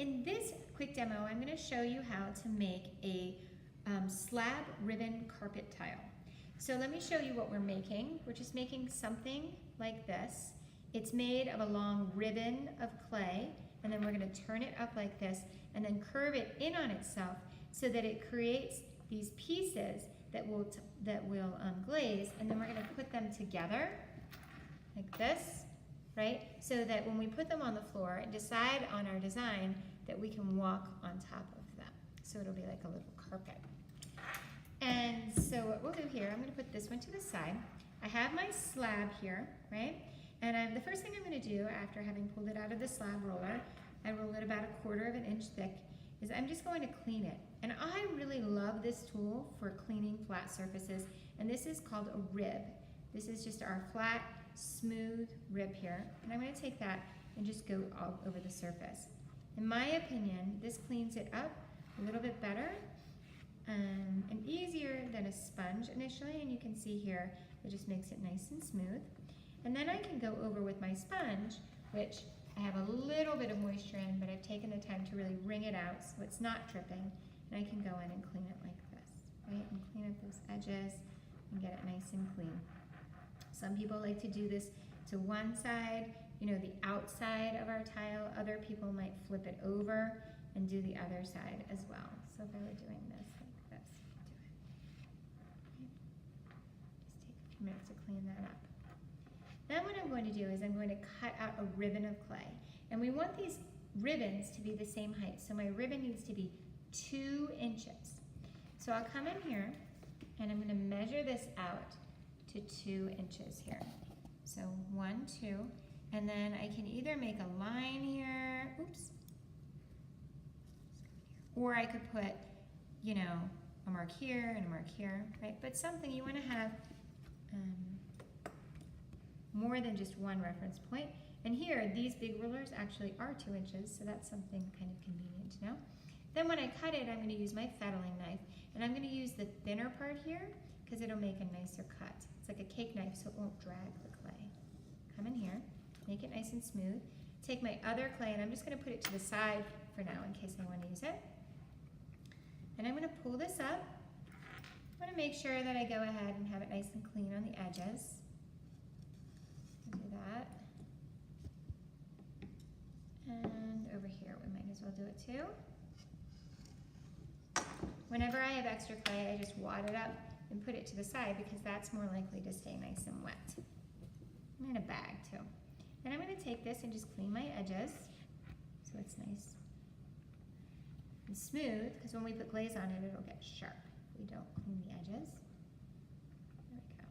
in this quick demo, I'm going to show you how to make a slab ribbon carpet tile. So let me show you what we're making. We're just making something like this. It's made of a long ribbon of clay, and then we're going to turn it up like this and then curve it in on itself so that it creates these pieces that will glaze, and then we're going to put them together like this, right? So that when we put them on the floor and decide on our design, that we can walk on top of them. So it'll be like a little carpet. And so what we'll do here, I'm going to put this one to the side. I have my slab here, right? And the first thing I'm going to do after having pulled it out of the slab roller, I roll it about 1/4 of an inch thick, is I'm just going to clean it. And I really love this tool for cleaning flat surfaces, and this is called a rib. This is just our flat, smooth rib here, and I'm going to take that and just go all over the surface. In my opinion, this cleans it up a little bit better and easier than a sponge initially, and you can see here it just makes it nice and smooth. And then I can go over with my sponge, which I have a little bit of moisture in, but I've taken the time to really wring it out so it's not dripping, and I can go in and clean it like this, right? And clean up those edges and get it nice and clean. Some people like to do this to one side, you know, the outside of our tile. Other people might flip it over and do the other side as well. So if I were doing this like this, do it. Just take a few minutes to clean that up. Then what I'm going to do is I'm going to cut out a ribbon of clay. And we want these ribbons to be the same height. So my ribbon needs to be 2 inches. So I'll come in here and I'm going to measure this out to 2 inches here. So 1, 2, and then I can either make a line here, oops, or I could put, you know, a mark here and a mark here, right? But something you want to have more than just one reference point. And here, these big rulers actually are 2 inches, so that's something kind of convenient to know. Then when I cut it, I'm going to use my fettling knife, and I'm going to use the thinner part here because it'll make a nicer cut. It's like a cake knife, so it won't drag the clay. Come in here, make it nice and smooth. Take my other clay, and I'm just going to put it to the side for now in case I want to use it. And I'm going to pull this up. I want to make sure that I go ahead and have it nice and clean on the edges. Do that. And over here, we might as well do it too. Whenever I have extra clay, I just wad it up and put it to the side because that's more likely to stay nice and wet. I'm in a bag too. And I'm going to take this and just clean my edges so it's nice and smooth, because when we put glaze on it, it'll get sharp if we don't clean the edges. There we go.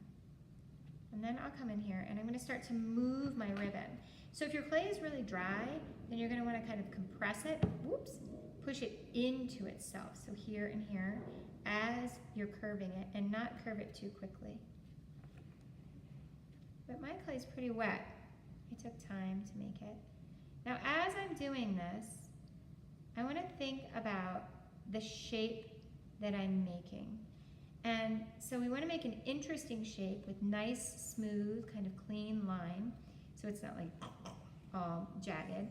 And then I'll come in here and I'm going to start to move my ribbon. So if your clay is really dry, then you're going to want to kind of compress it, whoops, push it into itself. So here and here as you're curving it, and not curve it too quickly. But my clay is pretty wet. I took time to make it. Now as I'm doing this, I want to think about the shape that I'm making. And so we want to make an interesting shape with nice, smooth, kind of clean line, so it's not like all jagged.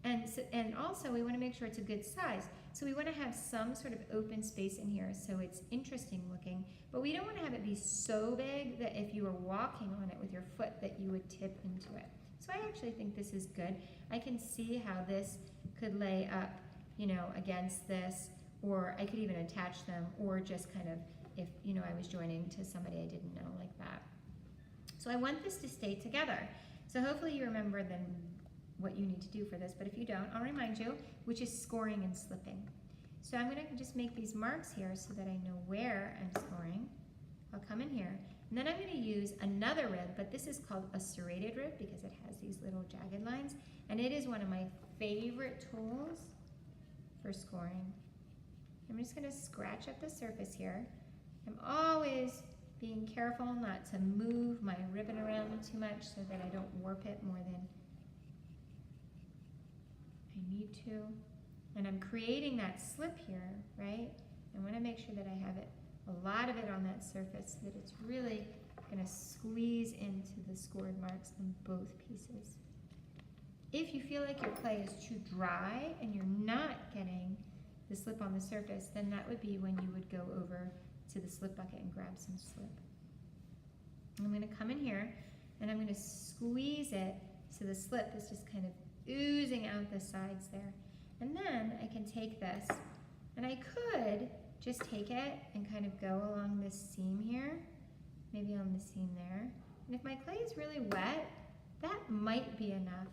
And also we want to make sure it's a good size. So we want to have some sort of open space in here so it's interesting looking, but we don't want to have it be so big that if you were walking on it with your foot that you would tip into it. So I actually think this is good. I can see how this could lay up, you know, against this, or I could even attach them, or just kind of, if, you know, I was joining to somebody I didn't know, like that. So I want this to stay together. So hopefully you remember then what you need to do for this, but if you don't, I'll remind you, which is scoring and slipping. So I'm going to just make these marks here so that I know where I'm scoring. I'll come in here, and then I'm going to use another rib, but this is called a serrated rib because it has these little jagged lines, and it is one of my favorite tools for scoring. I'm just going to scratch up the surface here. I'm always being careful not to move my ribbon around too much so that I don't warp it more than I need to. And I'm creating that slip here, right? I want to make sure that I have it, a lot of it on that surface so that it's really going to squeeze into the scored marks on both pieces. If you feel like your clay is too dry and you're not the slip on the surface, then that would be when you would go over to the slip bucket and grab some slip. I'm going to come in here and I'm going to squeeze it so the slip is just kind of oozing out the sides there. And then I can take this, and I could just take it and kind of go along this seam here, maybe on the seam there. And if my clay is really wet, that might be enough.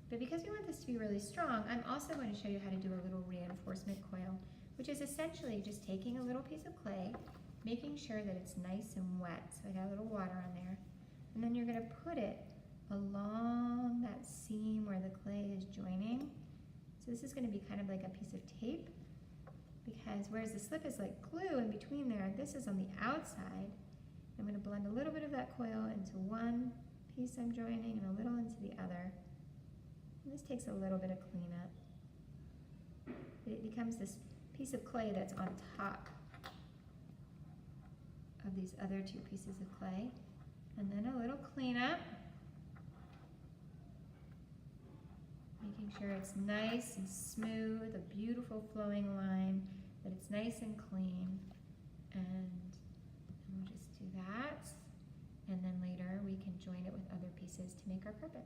But because we want this to be really strong, I'm also going to show you how to do a little reinforcement coil, which is essentially just taking a little piece of clay, making sure that it's nice and wet. So I got a little water on there. And then you're going to put it along that seam where the clay is joining. So this is going to be kind of like a piece of tape, because whereas the slip is like glue in between there, this is on the outside. I'm going to blend a little bit of that coil into one piece I'm joining and a little into the other. And this takes a little bit of cleanup. It becomes this piece of clay that's on top of these other two pieces of clay. And then a little cleanup, making sure it's nice and smooth, a beautiful flowing line, that it's nice and clean. And we'll just do that. And then later we can join it with other pieces to make our carpet.